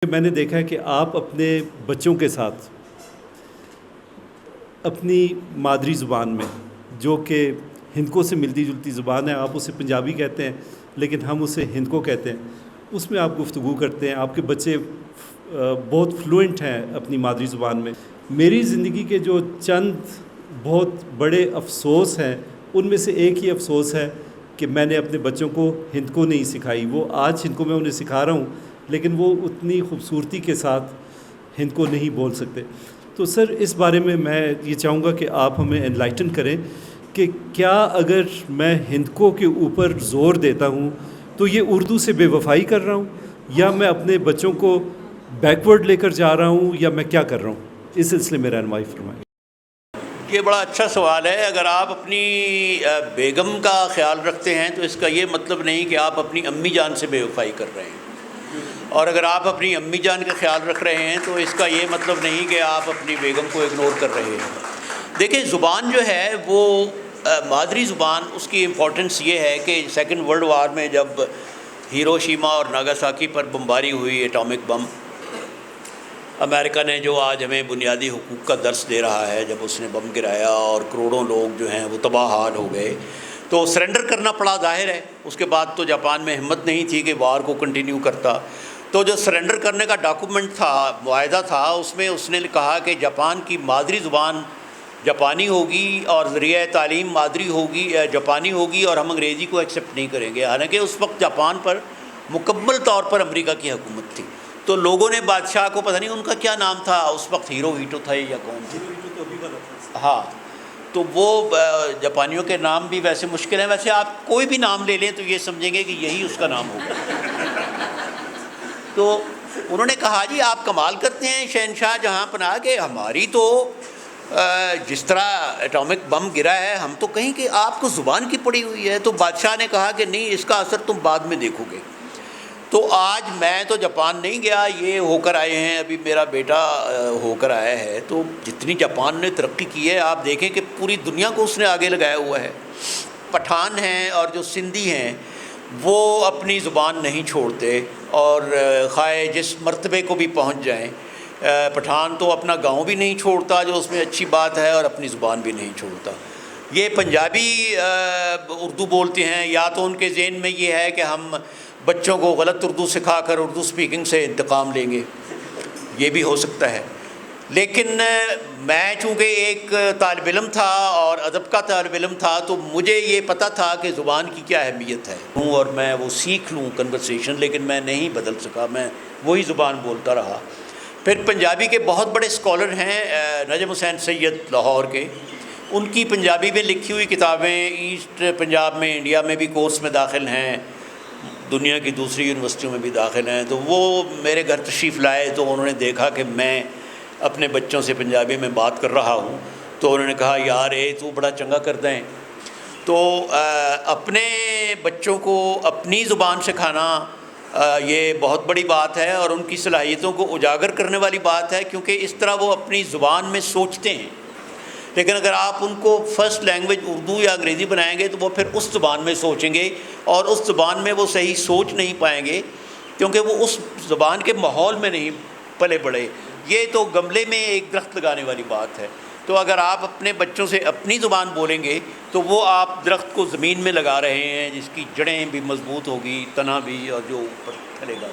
میں نے دیکھا ہے کہ آپ اپنے بچوں کے ساتھ اپنی مادری زبان میں، جو کہ ہندکو سے ملتی جلتی زبان ہے، آپ اسے پنجابی کہتے ہیں لیکن ہم اسے ہندکو کہتے ہیں، اس میں آپ گفتگو کرتے ہیں. آپ کے بچے بہت فلوئنٹ ہیں اپنی مادری زبان میں. میری زندگی کے جو چند بہت بڑے افسوس ہیں، ان میں سے ایک ہی افسوس ہے کہ میں نے اپنے بچوں کو ہندکو نہیں سکھائی. وہ آج ہندکو میں انہیں سکھا رہا ہوں لیکن وہ اتنی خوبصورتی کے ساتھ ہندکو نہیں بول سکتے. تو سر، اس بارے میں یہ چاہوں گا کہ آپ ہمیں انلائٹن کریں کہ کیا اگر میں ہندکو کے اوپر زور دیتا ہوں تو یہ اردو سے بے وفائی کر رہا ہوں، یا میں اپنے بچوں کو بیکورڈ لے کر جا رہا ہوں، یا میں کیا کر رہا ہوں؟ اس سلسلے میں رہنمائی فرمائیں. یہ بڑا اچھا سوال ہے. اگر آپ اپنی بیگم کا خیال رکھتے ہیں تو اس کا یہ مطلب نہیں کہ آپ اپنی امی جان سے بے وفائی کر رہے ہیں، اور اگر آپ اپنی امی جان کا خیال رکھ رہے ہیں تو اس کا یہ مطلب نہیں کہ آپ اپنی بیگم کو اگنور کر رہے ہیں. دیکھیں، زبان جو ہے وہ مادری زبان، اس کی امپورٹنس یہ ہے کہ سیکنڈ ورلڈ وار میں جب ہیروشیما اور ناگاساکی پر بمباری ہوئی، ایٹامک بم، امریکہ نے جو آج ہمیں بنیادی حقوق کا درس دے رہا ہے، جب اس نے بم گرایا اور کروڑوں لوگ جو ہیں وہ تباہ حال ہو گئے تو سرنڈر کرنا پڑا. ظاہر ہے اس کے بعد تو جاپان میں ہمت نہیں تھی کہ وار کو کنٹینیو کرتا. تو جو سرنڈر کرنے کا ڈاکومنٹ تھا، معاہدہ تھا، اس میں اس نے کہا کہ جاپان کی مادری زبان جاپانی ہوگی اور ذریعہ تعلیم مادری ہوگی جاپانی ہوگی، اور ہم انگریزی کو ایکسیپٹ نہیں کریں گے. حالانکہ اس وقت جاپان پر مکمل طور پر امریکہ کی حکومت تھی. تو لوگوں نے بادشاہ کو، پتہ نہیں ان کا کیا نام تھا اس وقت، ہیرو ہیٹو تھا یا کون تھا؟ ہاں، تو وہ جاپانیوں کے نام بھی ویسے مشکل ہیں. ویسے آپ کوئی بھی نام لے لیں تو یہ سمجھیں گے کہ یہی اس کا نام ہوگا. تو انہوں نے کہا جی آپ کمال کرتے ہیں شہنشاہ جہاں پناہ، کہ ہماری تو جس طرح ایٹامک بم گرا ہے ہم تو کہیں کہ آپ کو زبان کی پڑی ہوئی ہے. تو بادشاہ نے کہا کہ نہیں، اس کا اثر تم بعد میں دیکھو گے. تو آج میں تو جاپان نہیں گیا، یہ ہو کر آئے ہیں، ابھی میرا بیٹا ہو کر آیا ہے. تو جتنی جاپان نے ترقی کی ہے، آپ دیکھیں کہ پوری دنیا کو اس نے آگے لگایا ہوا ہے. پٹھان ہیں اور جو سندھی ہیں وہ اپنی زبان نہیں چھوڑتے، اور خواہ جس مرتبے کو بھی پہنچ جائیں. پٹھان تو اپنا گاؤں بھی نہیں چھوڑتا، جو اس میں اچھی بات ہے، اور اپنی زبان بھی نہیں چھوڑتا. یہ پنجابی اردو بولتے ہیں، یا تو ان کے ذہن میں یہ ہے کہ ہم بچوں کو غلط اردو سکھا کر اردو سپیکنگ سے انتقام لیں گے، یہ بھی ہو سکتا ہے. لیکن میں چونکہ ایک طالب علم تھا اور ادب کا طالب علم تھا، تو مجھے یہ پتہ تھا کہ زبان کی کیا اہمیت ہے، اور میں وہ سیکھ لوں کنورسیشن، لیکن میں نہیں بدل سکا، میں وہی زبان بولتا رہا. پھر پنجابی کے بہت بڑے اسکالر ہیں، نجم حسین سید لاہور کے، ان کی پنجابی میں لکھی ہوئی کتابیں ایسٹ پنجاب میں، انڈیا میں بھی کورس میں داخل ہیں، دنیا کی دوسری یونیورسٹیوں میں بھی داخل ہیں. تو وہ میرے گھر تشریف لائے تو انہوں نے دیکھا کہ میں اپنے بچوں سے پنجابی میں بات کر رہا ہوں، تو انہوں نے کہا یار تو بڑا چنگا کرتا ہے. تو اپنے بچوں کو اپنی زبان سکھانا یہ بہت بڑی بات ہے، اور ان کی صلاحیتوں کو اجاگر کرنے والی بات ہے، کیونکہ اس طرح وہ اپنی زبان میں سوچتے ہیں. لیکن اگر آپ ان کو فرسٹ لینگویج اردو یا انگریزی بنائیں گے تو وہ پھر اس زبان میں سوچیں گے، اور اس زبان میں وہ صحیح سوچ نہیں پائیں گے، کیونکہ وہ اس زبان کے ماحول میں نہیں پلے بڑھے. یہ تو گملے میں ایک درخت لگانے والی بات ہے. تو اگر آپ اپنے بچوں سے اپنی زبان بولیں گے تو وہ آپ درخت کو زمین میں لگا رہے ہیں، جس کی جڑیں بھی مضبوط ہوگی، تنا بھی، اور جو اوپر پھیلے گا.